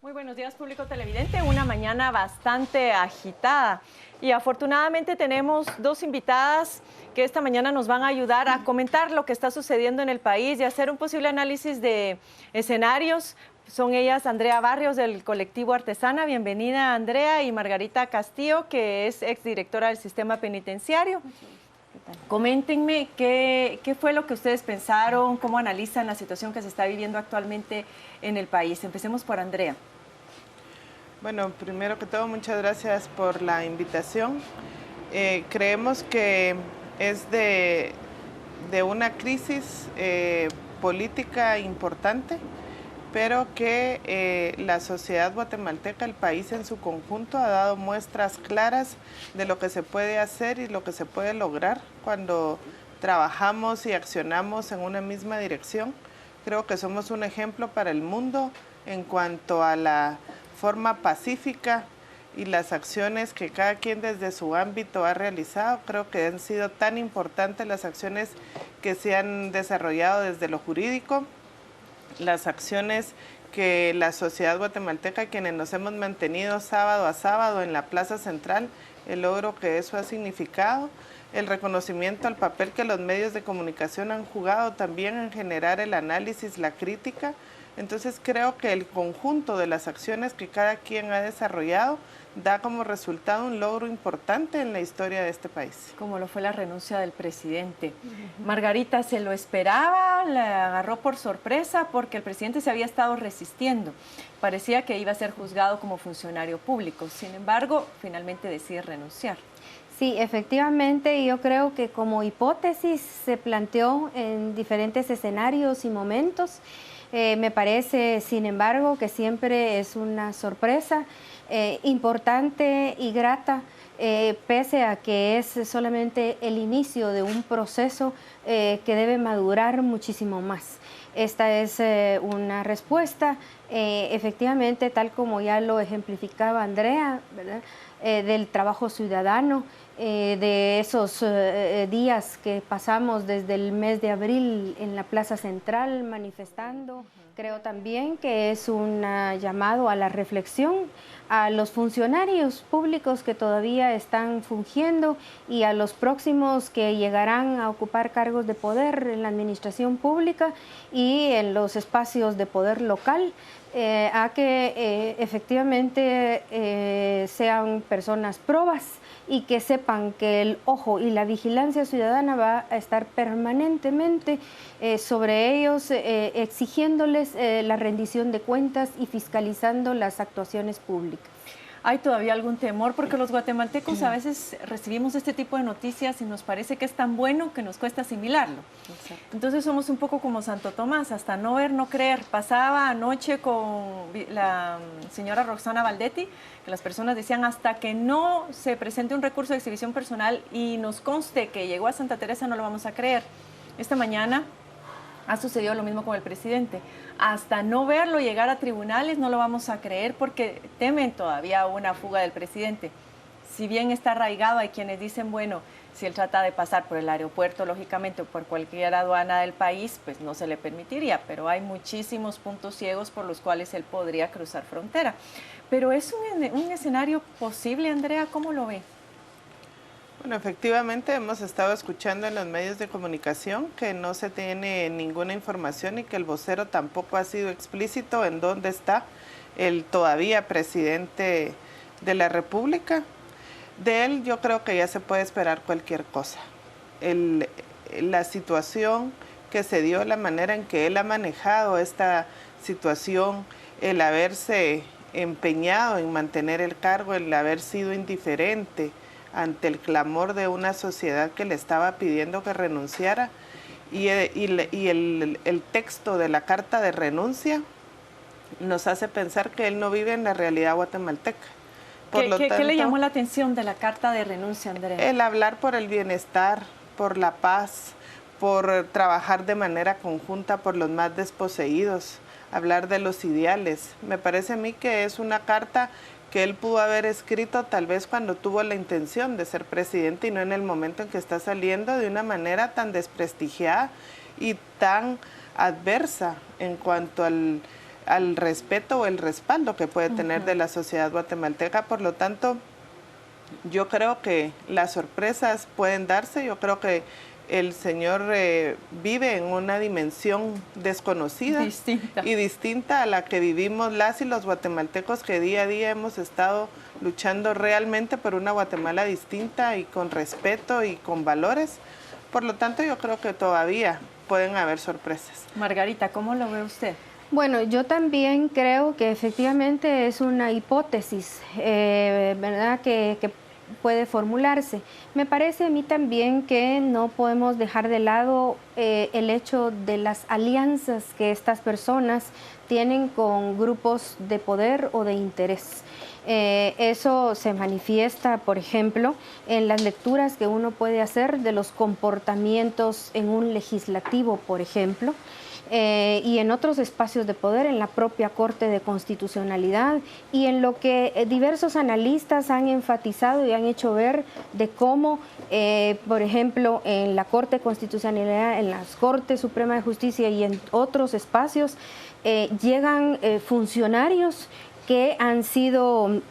Muy buenos días, público televidente. Una mañana bastante agitada y afortunadamente tenemos dos invitadas que esta mañana nos van a ayudar a comentar lo que está sucediendo en el país y hacer un posible análisis de escenarios. Son ellas Andrea Barrios del colectivo Artesana. Bienvenida, Andrea, y Margarita Castillo, que es exdirectora del sistema penitenciario. Coméntenme qué fue lo que ustedes pensaron, cómo analizan la situación que se está viviendo actualmente en el país. Empecemos por Andrea. Bueno, primero que todo, muchas gracias por la invitación. Creemos que es de una crisis política importante, pero que la sociedad guatemalteca, el país en su conjunto, ha dado muestras claras de lo que se puede hacer y lo que se puede lograr cuando trabajamos y accionamos en una misma dirección. Creo que somos un ejemplo para el mundo en cuanto a la forma pacífica y las acciones que cada quien desde su ámbito ha realizado. Creo que han sido tan importantes las acciones que se han desarrollado desde lo jurídico, las acciones que la sociedad guatemalteca, quienes nos hemos mantenido sábado a sábado en la Plaza Central, el logro que eso ha significado, el reconocimiento al papel que los medios de comunicación han jugado también en generar el análisis, la crítica. Entonces creo que el conjunto de las acciones que cada quien ha desarrollado da como resultado un logro importante en la historia de este país. Como lo fue la renuncia del presidente. Margarita, ¿se lo esperaba? ¿Le agarró por sorpresa? Porque el presidente se había estado resistiendo. Parecía que iba a ser juzgado como funcionario público. Sin embargo, finalmente decide renunciar. Sí, efectivamente, yo creo que como hipótesis se planteó en diferentes escenarios y momentos. Me parece, sin embargo, que siempre es una sorpresa importante y grata, pese a que es solamente el inicio de un proceso que debe madurar muchísimo más. Esta es una respuesta, efectivamente, tal como ya lo ejemplificaba Andrea, ¿verdad? Del trabajo ciudadano, de esos días que pasamos desde el mes de abril en la Plaza Central manifestando. Creo también que es un llamado a la reflexión a los funcionarios públicos que todavía están fungiendo y a los próximos que llegarán a ocupar cargos de poder en la administración pública y en los espacios de poder local, a que efectivamente sean personas probas y que sepan que el ojo y la vigilancia ciudadana va a estar permanentemente sobre ellos, exigiéndoles la rendición de cuentas y fiscalizando las actuaciones públicas. ¿Hay todavía algún temor? Porque los guatemaltecos a veces recibimos este tipo de noticias y nos parece que es tan bueno que nos cuesta asimilarlo. Exacto. Entonces somos un poco como Santo Tomás, hasta no ver, no creer. Pasaba anoche con la señora Roxana Valdetti, que las personas decían hasta que no se presente un recurso de exhibición personal y nos conste que llegó a Santa Teresa no lo vamos a creer. Esta mañana ha sucedido lo mismo con el presidente. Hasta no verlo llegar a tribunales no lo vamos a creer porque temen todavía una fuga del presidente. Si bien está arraigado, hay quienes dicen, bueno, si él trata de pasar por el aeropuerto, lógicamente, o por cualquier aduana del país, pues no se le permitiría, pero hay muchísimos puntos ciegos por los cuales él podría cruzar frontera. Pero es un escenario posible, Andrea, ¿cómo lo ve? Bueno, efectivamente hemos estado escuchando en los medios de comunicación que no se tiene ninguna información y que el vocero tampoco ha sido explícito en dónde está el todavía presidente de la República. De él yo creo que ya se puede esperar cualquier cosa. La situación que se dio, la manera en que él ha manejado esta situación, el haberse empeñado en mantener el cargo, el haber sido indiferente ante el clamor de una sociedad que le estaba pidiendo que renunciara y el texto de la carta de renuncia nos hace pensar que él no vive en la realidad guatemalteca. ¿Qué le llamó la atención de la carta de renuncia, Andrea? El hablar por el bienestar, por la paz, por trabajar de manera conjunta por los más desposeídos, hablar de los ideales. Me parece a mí que es una carta que él pudo haber escrito tal vez cuando tuvo la intención de ser presidente y no en el momento en que está saliendo de una manera tan desprestigiada y tan adversa en cuanto al respeto o el respaldo que puede tener de la sociedad guatemalteca. Por lo tanto, yo creo que las sorpresas pueden darse. Yo creo que el señor vive en una dimensión desconocida y distinta a la que vivimos las y los guatemaltecos, que día a día hemos estado luchando realmente por una Guatemala distinta y con respeto y con valores. Por lo tanto, yo creo que todavía pueden haber sorpresas. Margarita, ¿cómo lo ve usted? Bueno, yo también creo que efectivamente es una hipótesis, ¿verdad?, que puede formularse. Me parece a mí también que no podemos dejar de lado el hecho de las alianzas que estas personas tienen con grupos de poder o de interés. Eso se manifiesta, por ejemplo, en las lecturas que uno puede hacer de los comportamientos en un legislativo, por ejemplo, y en otros espacios de poder, en la propia Corte de Constitucionalidad, y en lo que diversos analistas han enfatizado y han hecho ver de cómo, por ejemplo, en la Corte de Constitucionalidad, en la Corte Suprema de Justicia y en otros espacios, llegan funcionarios que han sido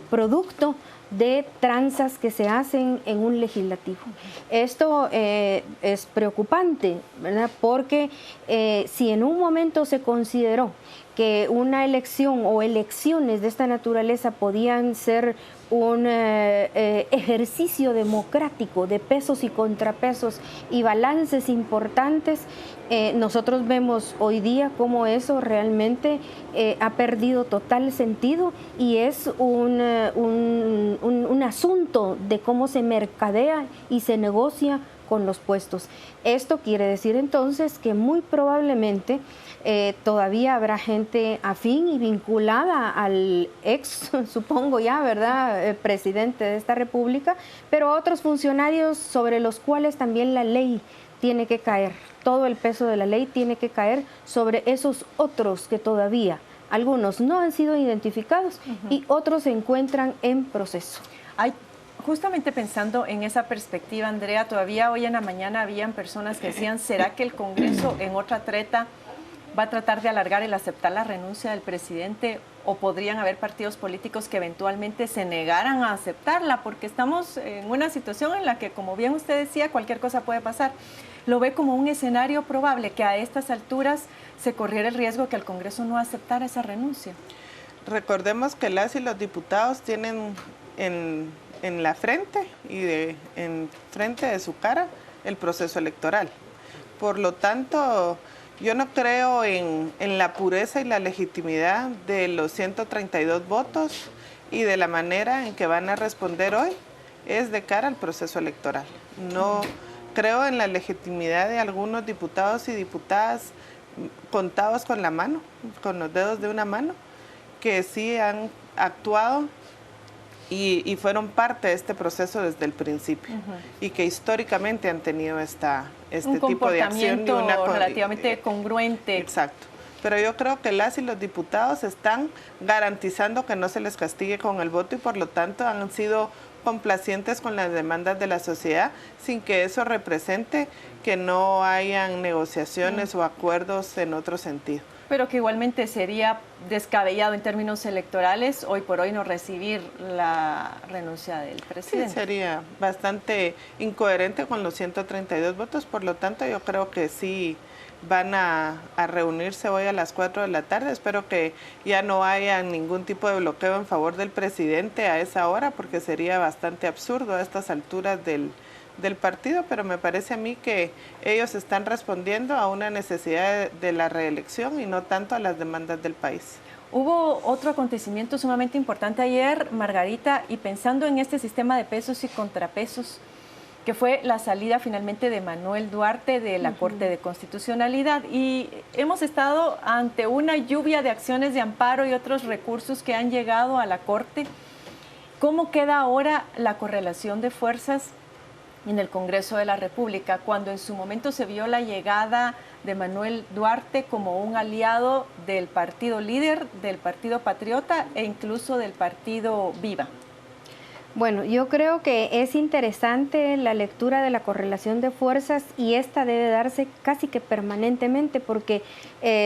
producto de tranzas que se hacen en un legislativo. Esto es preocupante, ¿verdad? Porque si en un momento se consideró que una elección o elecciones de esta naturaleza podían ser un ejercicio democrático de pesos y contrapesos y balances importantes, nosotros vemos hoy día cómo eso realmente ha perdido total sentido y es un asunto de cómo se mercadea y se negocia con los puestos. Esto quiere decir entonces que muy probablemente todavía habrá gente afín y vinculada al ex, supongo ya, ¿verdad?, presidente de esta república, pero otros funcionarios sobre los cuales también la ley tiene que caer, todo el peso de la ley tiene que caer sobre esos otros que todavía, algunos no han sido identificados y otros se encuentran en proceso. Justamente pensando en esa perspectiva, Andrea, todavía hoy en la mañana habían personas que decían, ¿será que el Congreso en otra treta va a tratar de alargar el aceptar la renuncia del presidente, o podrían haber partidos políticos que eventualmente se negaran a aceptarla? Porque estamos en una situación en la que, como bien usted decía, cualquier cosa puede pasar. ¿Lo ve como un escenario probable que a estas alturas se corriera el riesgo que el Congreso no aceptara esa renuncia? Recordemos que las y los diputados tienen en la frente y en frente de su cara el proceso electoral. Por lo tanto, yo no creo en la pureza y la legitimidad de los 132 votos, y de la manera en que van a responder hoy es de cara al proceso electoral. No creo en la legitimidad de algunos diputados y diputadas contados con la mano, con los dedos de una mano, que sí han actuado y fueron parte de este proceso desde el principio, y que históricamente han tenido este tipo de acción. Un comportamiento relativamente congruente. Exacto. Pero yo creo que las y los diputados están garantizando que no se les castigue con el voto, y por lo tanto han sido complacientes con las demandas de la sociedad, sin que eso represente que no hayan negociaciones o acuerdos en otro sentido. Pero que igualmente sería descabellado en términos electorales hoy por hoy no recibir la renuncia del presidente. Sí, sería bastante incoherente con los 132 votos, por lo tanto yo creo que sí van a reunirse hoy a las 4 de la tarde. Espero que ya no haya ningún tipo de bloqueo en favor del presidente a esa hora, porque sería bastante absurdo a estas alturas del partido, pero me parece a mí que ellos están respondiendo a una necesidad de la reelección y no tanto a las demandas del país. Hubo otro acontecimiento sumamente importante ayer, Margarita, y pensando en este sistema de pesos y contrapesos, que fue la salida finalmente de Manuel Duarte de la Corte de Constitucionalidad. Y hemos estado ante una lluvia de acciones de amparo y otros recursos que han llegado a la Corte. ¿Cómo queda ahora la correlación de fuerzas en el Congreso de la República, cuando en su momento se vio la llegada de Manuel Duarte como un aliado del partido líder, del Partido Patriota e incluso del Partido Viva? Bueno, yo creo que es interesante la lectura de la correlación de fuerzas y esta debe darse casi que permanentemente porque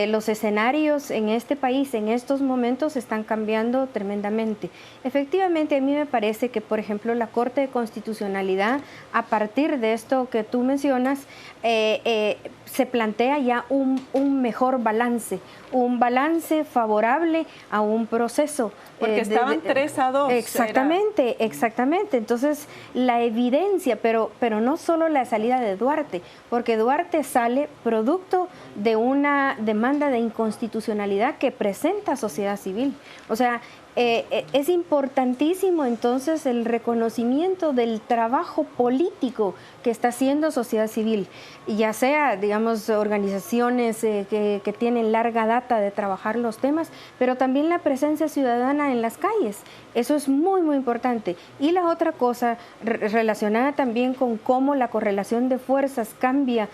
los escenarios en este país en estos momentos están cambiando tremendamente. Efectivamente, a mí me parece que, por ejemplo, la Corte de Constitucionalidad, a partir de esto que tú mencionas, se plantea ya un mejor balance, un balance favorable a un proceso. Porque estaban 3-2. Exactamente, exactamente. Entonces, la evidencia, pero no solo la salida de Duarte, porque Duarte sale producto de una demanda de inconstitucionalidad que presenta sociedad civil. O sea, es importantísimo entonces el reconocimiento del trabajo político que está haciendo sociedad civil, ya sea, digamos, organizaciones que tienen larga data de trabajar los temas, pero también la presencia ciudadana en las calles. Eso es muy, muy importante. Y la otra cosa relacionada también con cómo la correlación de fuerzas cambia,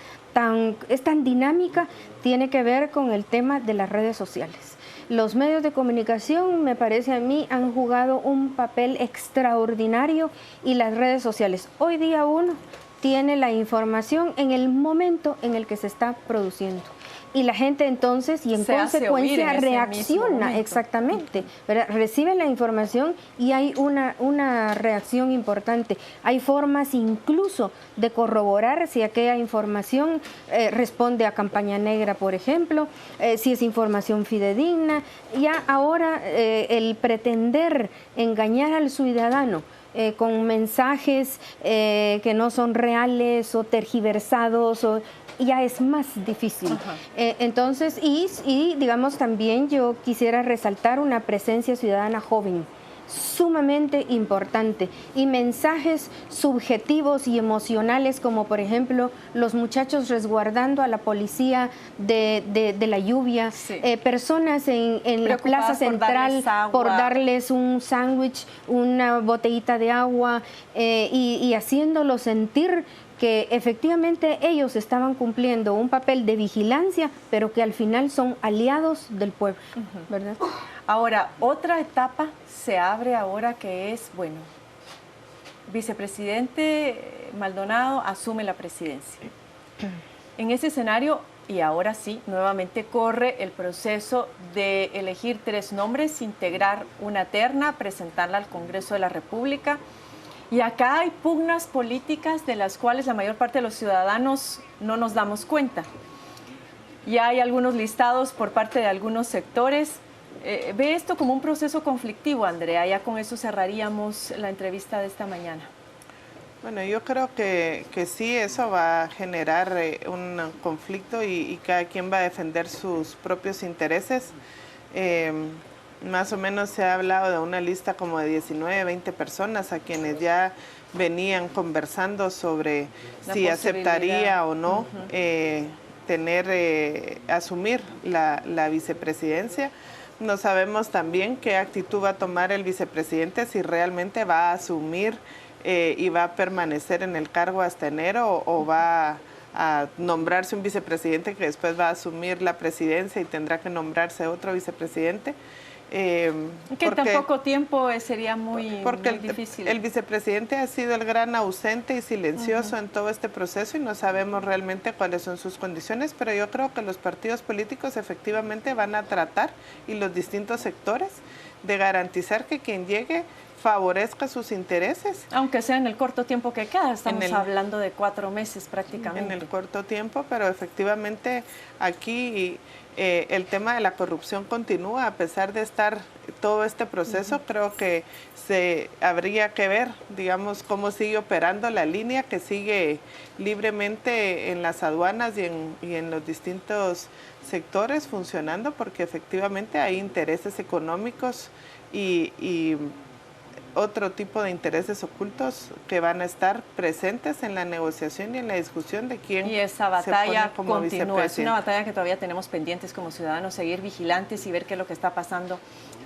es tan dinámica, tiene que ver con el tema de las redes sociales. Los medios de comunicación, me parece a mí, han jugado un papel extraordinario y las redes sociales. Hoy día uno tiene la información en el momento en el que se está produciendo. Y la gente entonces, y en consecuencia, reacciona, exactamente, ¿verdad? Recibe la información y hay una reacción importante. Hay formas incluso de corroborar si aquella información responde a campaña negra, por ejemplo, si es información fidedigna. Ya ahora el pretender engañar al ciudadano con mensajes que no son reales o tergiversados ya es más difícil. Entonces, y digamos también yo quisiera resaltar una presencia ciudadana joven, sumamente importante, y mensajes subjetivos y emocionales como por ejemplo los muchachos resguardando a la policía de la lluvia, sí. Personas en la plaza central por darles un sándwich, una botellita de agua y haciéndolos sentir que efectivamente ellos estaban cumpliendo un papel de vigilancia, pero que al final son aliados del pueblo, ¿verdad? Ahora, otra etapa se abre ahora que es, bueno, vicepresidente Maldonado asume la presidencia. En ese escenario, y ahora sí, nuevamente corre el proceso de elegir 3 nombres, integrar una terna, presentarla al Congreso de la República. Y acá hay pugnas políticas de las cuales la mayor parte de los ciudadanos no nos damos cuenta. Ya hay algunos listados por parte de algunos sectores. ¿Ve esto como un proceso conflictivo, Andrea? Ya con eso cerraríamos la entrevista de esta mañana. Bueno, yo creo que sí, eso va a generar un conflicto y cada quien va a defender sus propios intereses. Más o menos se ha hablado de una lista como de 19, 20 personas a quienes ya venían conversando sobre si aceptaría o no asumir la vicepresidencia. No sabemos también qué actitud va a tomar el vicepresidente, si realmente va a asumir y va a permanecer en el cargo hasta enero o va a nombrarse un vicepresidente que después va a asumir la presidencia y tendrá que nombrarse otro vicepresidente. Que en tan poco tiempo sería muy difícil. El vicepresidente ha sido el gran ausente y silencioso en todo este proceso y no sabemos realmente cuáles son sus condiciones, pero yo creo que los partidos políticos efectivamente van a tratar, y los distintos sectores, de garantizar que quien llegue favorezca sus intereses. Aunque sea en el corto tiempo que queda, estamos hablando de 4 meses prácticamente. En el corto tiempo, pero efectivamente aquí el tema de la corrupción continúa, a pesar de estar todo este proceso. Creo que habría que ver, digamos, cómo sigue operando la línea que sigue libremente en las aduanas y en los distintos sectores funcionando, porque efectivamente hay intereses económicos y otro tipo de intereses ocultos que van a estar presentes en la negociación y en la discusión de quién y esa batalla se pone como continúa. Es una vicepresidente. batalla que todavía tenemos pendientes como ciudadanos, seguir vigilantes y ver qué es lo que está pasando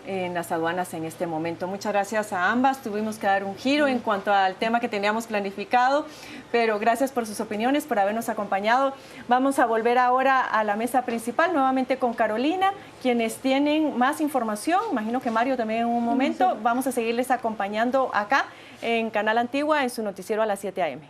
en las aduanas en este momento. Muchas gracias a ambas. Tuvimos que dar un giro en cuanto al tema que teníamos planificado, pero gracias por sus opiniones, por habernos acompañado. Vamos a volver ahora a la mesa principal, nuevamente con Carolina, quienes tienen más información. Imagino que Mario también en un momento. Vamos a seguirles acompañando acá en Canal Antigua en su noticiero a las 7 a.m.